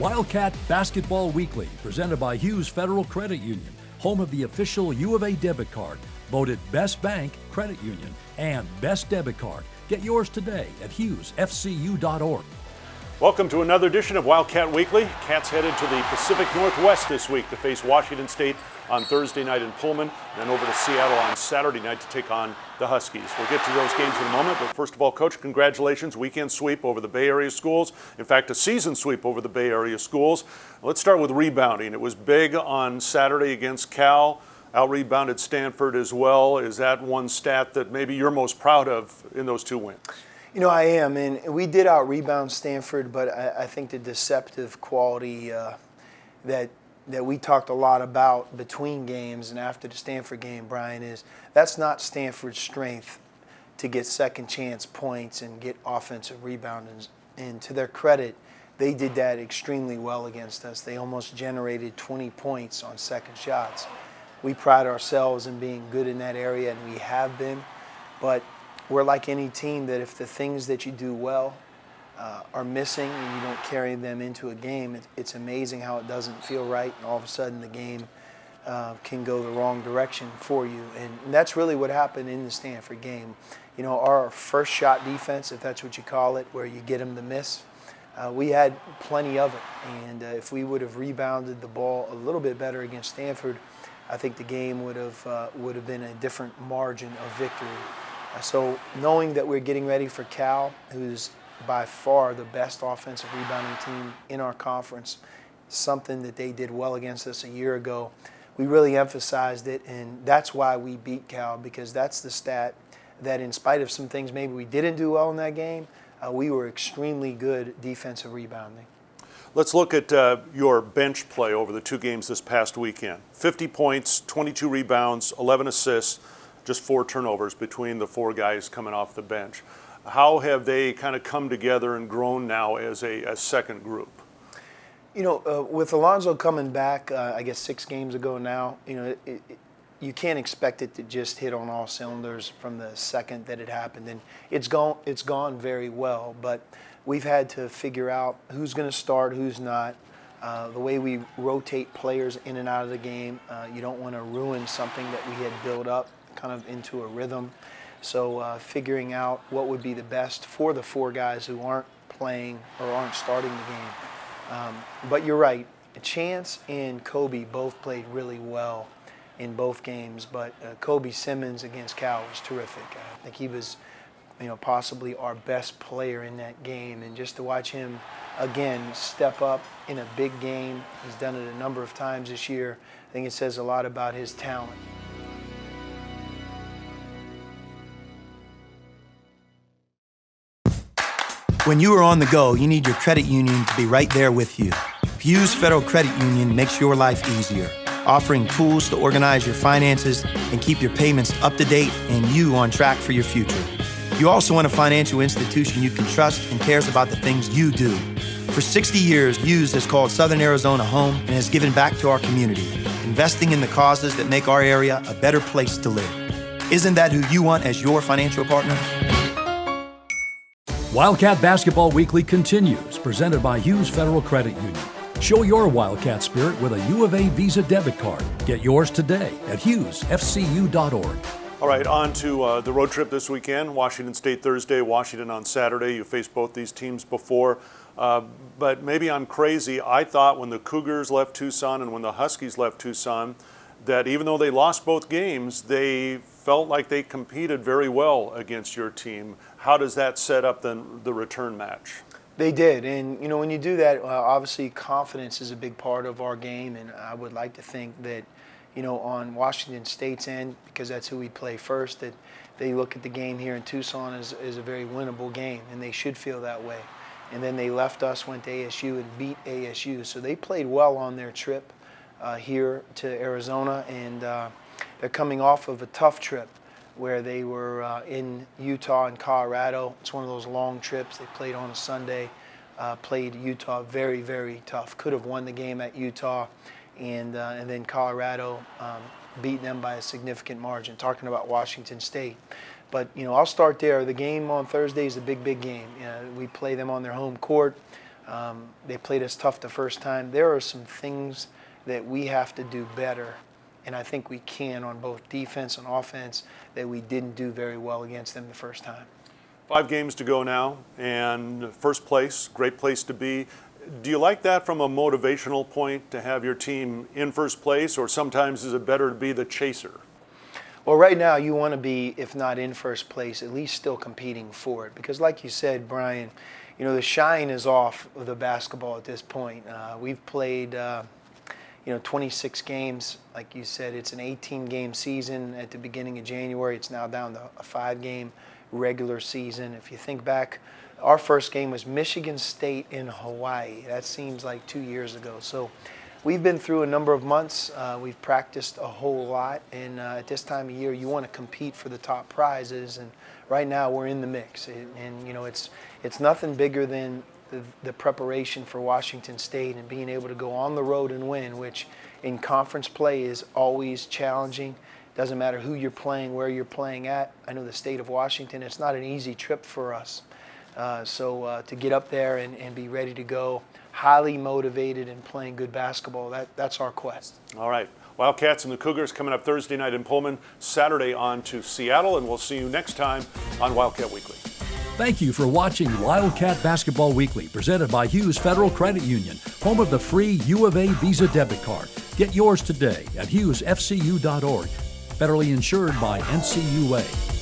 Wildcat Basketball Weekly, presented by Hughes Federal Credit Union, home of the official U of A debit card, voted Best Bank Credit Union and Best Debit Card. Get yours today at hughesfcu.org. Welcome to another edition of Wildcat Weekly. Cats headed to the Pacific Northwest this week to face Washington State on Thursday night in Pullman, then over to Seattle on Saturday night to take on the Huskies. We'll get to those games in a moment, but first of all, Coach, congratulations. Weekend sweep over the Bay Area schools. In fact, a season sweep over the Bay Area schools. Let's start with rebounding. It was big on Saturday against Cal. Out-rebounded Stanford as well. Is that one stat that maybe you're most proud of in those two wins? You know, I am, and we did out-rebound Stanford, but I think the deceptive quality that we talked a lot about between games and after the Stanford game, Brian, is that's not Stanford's strength to get second chance points and get offensive rebounds. And to their credit, they did that extremely well against us. They almost generated 20 points on second shots. We pride ourselves in being good in that area, and we have been, but we're like any team that if the things that you do well are missing and you don't carry them into a game, it's amazing how it doesn't feel right, and all of a sudden the game can go the wrong direction for you. And that's really what happened in the Stanford game. You know, our first shot defense, if that's what you call it, where you get them to miss, we had plenty of it. And if we would have rebounded the ball a little bit better against Stanford, I think the game would have been a different margin of victory. So knowing that we're getting ready for Cal, who's by far the best offensive rebounding team in our conference, something that they did well against us a year ago, we really emphasized it, and that's why we beat Cal, because that's the stat that in spite of some things maybe we didn't do well in that game, we were extremely good defensive rebounding. Let's look at your bench play over the two games this past weekend. 50 points, 22 rebounds, 11 assists, just 4 turnovers between the 4 guys coming off the bench. How have they kind of come together and grown now as a second group? You know, with Alonzo coming back, I guess 6 games ago now, you know, you can't expect it to just hit on all cylinders from the second that it happened. And it's gone very well, but we've had to figure out who's going to start, who's not. The way we rotate players in and out of the game, you don't want to ruin something that we had built up kind of into a rhythm. So figuring out what would be the best for the 4 guys who aren't playing or aren't starting the game. But you're right, Chance and Kobe both played really well in both games, but Kobe Simmons against Cal was terrific. I think he was, you know, possibly our best player in that game, and just to watch him again step up in a big game, he's done it a number of times this year, I think it says a lot about his talent. When you are on the go, you need your credit union to be right there with you. Hughes Federal Credit Union makes your life easier, offering tools to organize your finances and keep your payments up to date and you on track for your future. You also want a financial institution you can trust and cares about the things you do. For 60 years, Hughes has called Southern Arizona home and has given back to our community, investing in the causes that make our area a better place to live. Isn't that who you want as your financial partner? Wildcat Basketball Weekly continues, presented by Hughes Federal Credit Union. Show your Wildcat spirit with a U of A Visa debit card. Get yours today at hughesfcu.org. All right, on to the road trip this weekend. Washington State Thursday, Washington on Saturday. You faced both these teams before, but maybe I'm crazy. I thought when the Cougars left Tucson and when the Huskies left Tucson that even though they lost both games, they felt like they competed very well against your team. How does that set up then the return match? They did, and you know, when you do that, obviously confidence is a big part of our game, and I would like to think that, you know, on Washington State's end, because that's who we play first, that they look at the game here in Tucson as a very winnable game, and they should feel that way. And then they left us, went to ASU and beat ASU, so they played well on their trip here to Arizona, and they're coming off of a tough trip where they were in Utah and Colorado. It's one of those long trips. They played on a Sunday, played Utah very, very tough. Could have won the game at Utah, and then Colorado beat them by a significant margin, talking about Washington State. But, you know, I'll start there. The game on Thursday is a big, big game. We play them on their home court. They played us tough the first time. There are some things that we have to do better, and I think we can on both defense and offense, that we didn't do very well against them the first time. 5 games to go now, and first place, great place to be. Do you like that from a motivational point, to have your team in first place, or sometimes is it better to be the chaser? Well, right now you want to be, if not in first place, at least still competing for it. Because like you said, Brian, you know, the shine is off of the basketball at this point. We've played 26 games. Like you said, it's an 18-game season at the beginning of January. It's now down to a 5-game regular season. If you think back, our first game was Michigan State in Hawaii. That seems like 2 years ago. So we've been through a number of months. We've practiced a whole lot. And at this time of year, you want to compete for the top prizes. And right now, we're in the mix. And you know, it's nothing bigger than the preparation for Washington State and being able to go on the road and win, which in conference play is always challenging. Doesn't matter who you're playing, where you're playing at. I know the state of Washington, it's not an easy trip for us. So to get up there and be ready to go, highly motivated and playing good basketball, that's our quest. All right. Wildcats and the Cougars coming up Thursday night in Pullman, Saturday on to Seattle, and we'll see you next time on Wildcat Weekly. Thank you for watching Wildcat Basketball Weekly, presented by Hughes Federal Credit Union, home of the free U of A Visa debit card. Get yours today at hughesfcu.org. Federally insured by NCUA.